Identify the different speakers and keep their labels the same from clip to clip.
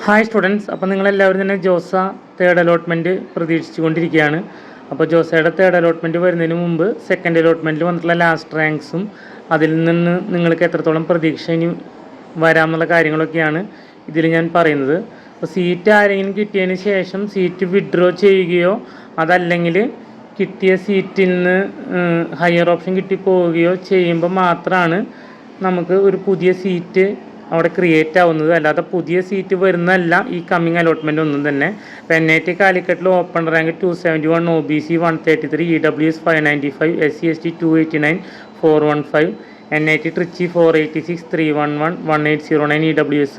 Speaker 1: Hi students, അപ്പോൾ നിങ്ങളെല്ലാവരും തന്നെ ജോസ തേർഡ് അലോട്ട്മെൻറ്റ് പ്രതീക്ഷിച്ചുകൊണ്ടിരിക്കുകയാണ്. അപ്പോൾ ജോസയുടെ തേർഡ് അലോട്ട്മെൻറ്റ് വരുന്നതിന് മുമ്പ് സെക്കൻഡ് അലോട്ട്മെൻറ്റിൽ വന്നിട്ടുള്ള ലാസ്റ്റ് റാങ്ക്സും അതിൽ നിന്ന് നിങ്ങൾക്ക് എത്രത്തോളം പ്രതീക്ഷ ഇനി വരാമെന്നുള്ള കാര്യങ്ങളൊക്കെയാണ് ഇതിൽ ഞാൻ പറയുന്നത്. അപ്പോൾ സീറ്റ് ആരെങ്കിലും കിട്ടിയതിന് ശേഷം സീറ്റ് വിഡ്രോ ചെയ്യുകയോ അതല്ലെങ്കിൽ കിട്ടിയ സീറ്റിൽ നിന്ന് ഹയർ ഓപ്ഷൻ കിട്ടിപ്പോവുകയോ ചെയ്യുമ്പോൾ മാത്രമാണ് നമുക്ക് ഒരു പുതിയ സീറ്റ് അവിടെ ക്രിയേറ്റ് ആവുന്നത്. അല്ലാതെ പുതിയ സീറ്റ് വരുന്നതല്ല ഈ കമ്മിങ് അലോട്ട്മെൻറ്റ് ഒന്നും തന്നെ. ഇപ്പോൾ NIT കാലിക്കറ്റിൽ open rank 271, OBC 133, EWS 595, SC ST 289 415, NIT Trichy 486 311 1809, EWS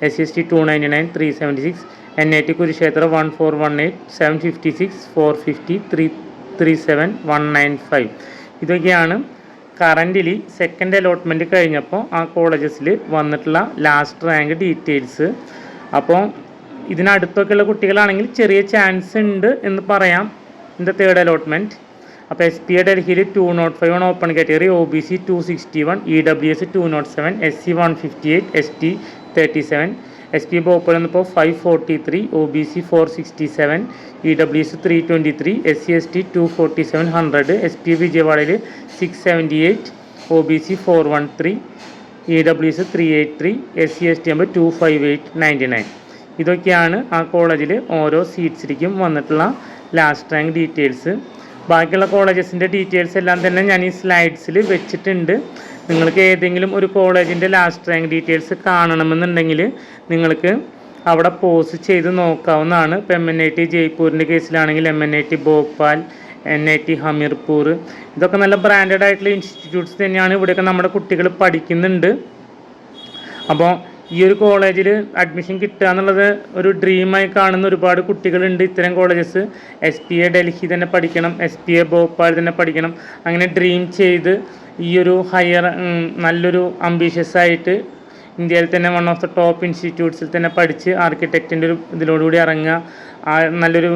Speaker 1: SC ST 299 376, NIT Kurukshetra 1418 756 450 337 195. ഇതൊക്കെയാണ് കറൻ്റ്ലി സെക്കൻഡ് അലോട്ട്മെൻറ്റ് കഴിഞ്ഞപ്പോൾ ആ കോളേജസിൽ വന്നിട്ടുള്ള ലാസ്റ്റ് റാങ്ക് ഡീറ്റെയിൽസ്. അപ്പോൾ ഇതിനടുത്തൊക്കെയുള്ള കുട്ടികളാണെങ്കിൽ ചെറിയ ചാൻസ് ഉണ്ട് എന്ന് പറയാം ഇതിൻ്റെ തേർഡ് അലോട്ട്മെൻറ്റ്. അപ്പോൾ SPA ഡൽഹിയിൽ 205 open category, OBC 261, EWS 207, SC 158, ST 37, SP Bhopal വന്നപ്പോൾ 543, OBC 467, EWS 323, SC ST 247 100, SP വിജയവാഡയിൽ 678, OBC 413, EWS 383, SC ST ആകുമ്പോൾ 25899. ഇതൊക്കെയാണ് ആ കോളേജിൽ ഓരോ സീറ്റ്സിലേക്കും വന്നിട്ടുള്ള ലാസ്റ്റ് റാങ്ക് ഡീറ്റെയിൽസ്. ബാക്കിയുള്ള കോളേജസിൻ്റെ ഡീറ്റെയിൽസ് എല്ലാം തന്നെ ഞാൻ ഈ സ്ലൈഡ്സിൽ വെച്ചിട്ടുണ്ട്. നിങ്ങൾക്ക് ഏതെങ്കിലും ഒരു കോളേജിൻ്റെ ലാസ്റ്റ് റാങ്ക് ഡീറ്റെയിൽസ് കാണണമെന്നുണ്ടെങ്കിൽ നിങ്ങൾക്ക് അവിടെ പോസ്റ്റ് ചെയ്ത് നോക്കാവുന്നതാണ്. ഇപ്പോൾ MNIT ജയ്പൂരിൻ്റെ കേസിലാണെങ്കിൽ MNIT Bhopal, NIT Hamirpur, ഇതൊക്കെ നല്ല ബ്രാൻഡഡ് ആയിട്ടുള്ള ഇൻസ്റ്റിറ്റ്യൂട്ട്സ് തന്നെയാണ്. ഇവിടെയൊക്കെ നമ്മുടെ കുട്ടികൾ പഠിക്കുന്നുണ്ട്. അപ്പോൾ ഈ ഒരു കോളേജിൽ അഡ്മിഷൻ കിട്ടുക എന്നുള്ളത് ഒരു ഡ്രീമായി കാണുന്ന ഒരുപാട് കുട്ടികളുണ്ട്. ഇത്തരം കോളേജസ് SPA ഡൽഹി തന്നെ പഠിക്കണം, SPA ഭോപ്പാൽ തന്നെ പഠിക്കണം, അങ്ങനെ ഡ്രീം ചെയ്ത് ഈ ഒരു നല്ലൊരു അംബീഷ്യസ് ആയിട്ട് ഇന്ത്യയിൽ തന്നെ വൺ ഓഫ് ദ ടോപ്പ് ഇൻസ്റ്റിറ്റ്യൂട്ട്സിൽ തന്നെ പഠിച്ച് ആർക്കിടെക്റ്റിൻ്റെ ഒരു ഇതിലോടുകൂടി ഇറങ്ങുക, നല്ലൊരു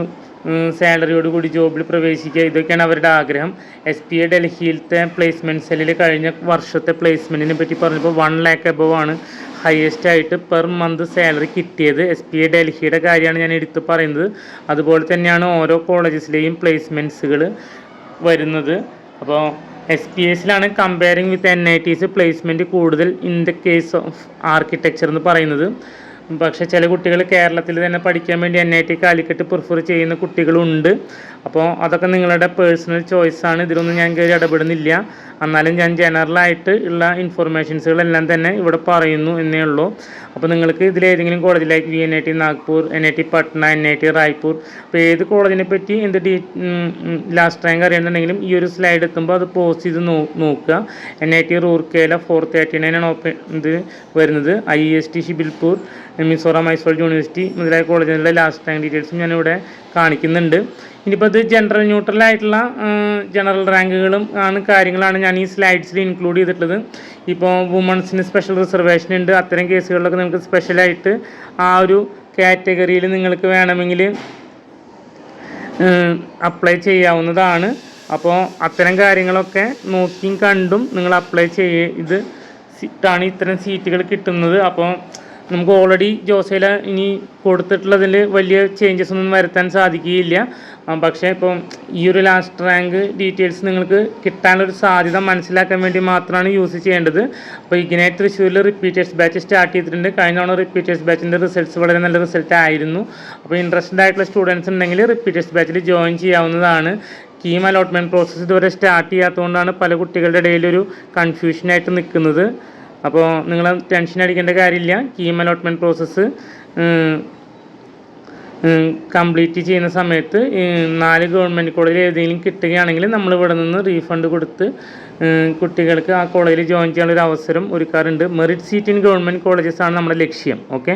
Speaker 1: സാലറിയോട് കൂടി ജോബിൽ പ്രവേശിക്കുക, ഇതൊക്കെയാണ് അവരുടെ ആഗ്രഹം. SPA ഡൽഹിയിലത്തെ പ്ലേസ്മെൻറ്റ് സെല്ലിൽ കഴിഞ്ഞ വർഷത്തെ പ്ലേസ്മെൻറ്റിനെ പറ്റി പറഞ്ഞപ്പോൾ 1 lakh above ആണ് ഹയസ്റ്റ് ആയിട്ട് പെർ മന്ത് സാലറി കിട്ടിയത്. SPA ഡൽഹിയുടെ കാര്യമാണ് ഞാൻ എടുത്ത് പറയുന്നത്. അതുപോലെ തന്നെയാണ് ഓരോ കോളേജസിലെയും പ്ലേസ്മെൻറ്റ്സുകൾ വരുന്നത്. അപ്പോൾ SPAസിലാണ് കമ്പയറിങ് വിത്ത് NITs പ്ലേസ്മെൻറ്റ് കൂടുതൽ in the case of architecture എന്ന് പറയുന്നത്. പക്ഷേ ചില കുട്ടികൾ കേരളത്തിൽ തന്നെ പഠിക്കാൻ വേണ്ടി NIT കാലിക്കറ്റ് പ്രിഫർ ചെയ്യുന്ന കുട്ടികളുണ്ട്. അപ്പോൾ അതൊക്കെ നിങ്ങളുടെ പേഴ്സണൽ ചോയ്സാണ്, ഇതിലൊന്നും ഞാൻ കയറി ഇടപെടുന്നില്ല. എന്നാലും ഞാൻ ജനറലായിട്ട് ഉള്ള ഇൻഫർമേഷൻസുകളെല്ലാം തന്നെ ഇവിടെ പറയുന്നു എന്നേ ഉള്ളൂ. അപ്പോൾ നിങ്ങൾക്ക് ഇതിലേതെങ്കിലും കോളേജിലേക്ക് VNIT Nagpur, NIT Patna, NIT Raipur, അപ്പോൾ ഏത് കോളേജിനെ പറ്റി എന്ത് ലാസ്റ്റ് റാങ്ക് അറിയണമെന്നുണ്ടെങ്കിലും ഈ ഒരു സ്ലൈഡ് എത്തുമ്പോൾ അത് പോസ്റ്റ് ചെയ്ത് നോക്കുക. NIT റൂർക്കേല 439 ആണ് ഇത് വരുന്നത്. IEST ഷിബിൽപൂർ, മിസോറാം ഐസ്വാൾ യൂണിവേഴ്സിറ്റി മുതലായ കോളേജുകളിലെ ലാസ്റ്റ് റാങ്ക് ഡീറ്റെയിൽസും ഞാനിവിടെ കാണിക്കുന്നുണ്ട്. ഇനിയിപ്പോൾ ഇത് ജനറൽ ന്യൂട്രൽ ആയിട്ടുള്ള ജനറൽ റാങ്കുകളും കാര്യങ്ങളാണ് ഞാൻ ഈ സ്ലൈഡ്സിൽ ഇൻക്ലൂഡ് ചെയ്തിട്ടുള്ളത്. ഇപ്പോൾ വുമൺസിന് സ്പെഷ്യൽ റിസർവേഷൻ ഉണ്ട്. അത്തരം കേസുകളിലൊക്കെ നിങ്ങൾക്ക് സ്പെഷ്യലായിട്ട് ആ ഒരു കാറ്റഗറിയിൽ നിങ്ങൾക്ക് വേണമെങ്കിൽ അപ്ലൈ ചെയ്യാവുന്നതാണ്. അപ്പോൾ അത്തരം കാര്യങ്ങളൊക്കെ നോക്കിയും കണ്ടും നിങ്ങൾ അപ്ലൈ ഇത് ഇത്തരം സീറ്റുകൾ കിട്ടുന്നത്. അപ്പോൾ നമുക്ക് ഓൾറെഡി ജോസയിൽ ഇനി കൊടുത്തിട്ടുള്ളതിൽ വലിയ ചേഞ്ചസ് ഒന്നും വരുത്താൻ സാധിക്കുകയില്ല. പക്ഷേ ഇപ്പം ഈ ഒരു ലാസ്റ്റ് റാങ്ക് ഡീറ്റെയിൽസ് നിങ്ങൾക്ക് കിട്ടാനൊരു സാധ്യത മനസ്സിലാക്കാൻ വേണ്ടി മാത്രമാണ് യൂസ് ചെയ്യേണ്ടത്. അപ്പോൾ ഇഗ്നൈറ്റ് തൃശ്ശൂരിൽ റിപ്പീറ്റേഴ്സ് ബാച്ച് സ്റ്റാർട്ട് ചെയ്തിട്ടുണ്ട്. കഴിഞ്ഞ തവണ റിപ്പീറ്റേഴ്സ് ബാച്ചിൻ്റെ റിസൾട്ട്സ് വളരെ നല്ല റിസൾട്ട് ആയിരുന്നു. അപ്പോൾ ഇൻട്രസ്റ്റഡ് ആയിട്ടുള്ള സ്റ്റുഡൻസ് ഉണ്ടെങ്കിൽ റിപ്പീറ്റേഴ്സ് ബാച്ചിൽ ജോയിൻ ചെയ്യാവുന്നതാണ്. കീം അലോട്ട്മെൻറ്റ് പ്രോസസ്സ് ഇതുവരെ സ്റ്റാർട്ട് ചെയ്യാത്തതുകൊണ്ടാണ് പല കുട്ടികളുടെ ഇടയിലൊരു കൺഫ്യൂഷനായിട്ട് നിൽക്കുന്നത്. അപ്പോൾ നിങ്ങൾ ടെൻഷൻ അടിക്കേണ്ട കാര്യമില്ല. കീം അലോട്ട്മെൻറ്റ് പ്രോസസ്സ് കംപ്ലീറ്റ് ചെയ്യുന്ന സമയത്ത് 4 ഗവൺമെൻറ് കോളേജിൽ ഏതെങ്കിലും കിട്ടുകയാണെങ്കിൽ നമ്മൾ ഇവിടെ നിന്ന് റീഫണ്ട് കൊടുത്ത് കുട്ടികൾക്ക് ആ കോളേജിൽ ജോയിൻ ചെയ്യാനുള്ളൊരു അവസരം ഒരുക്കാറുണ്ട്. Merit seat in government colleges ആണ് നമ്മുടെ ലക്ഷ്യം. ഓക്കെ.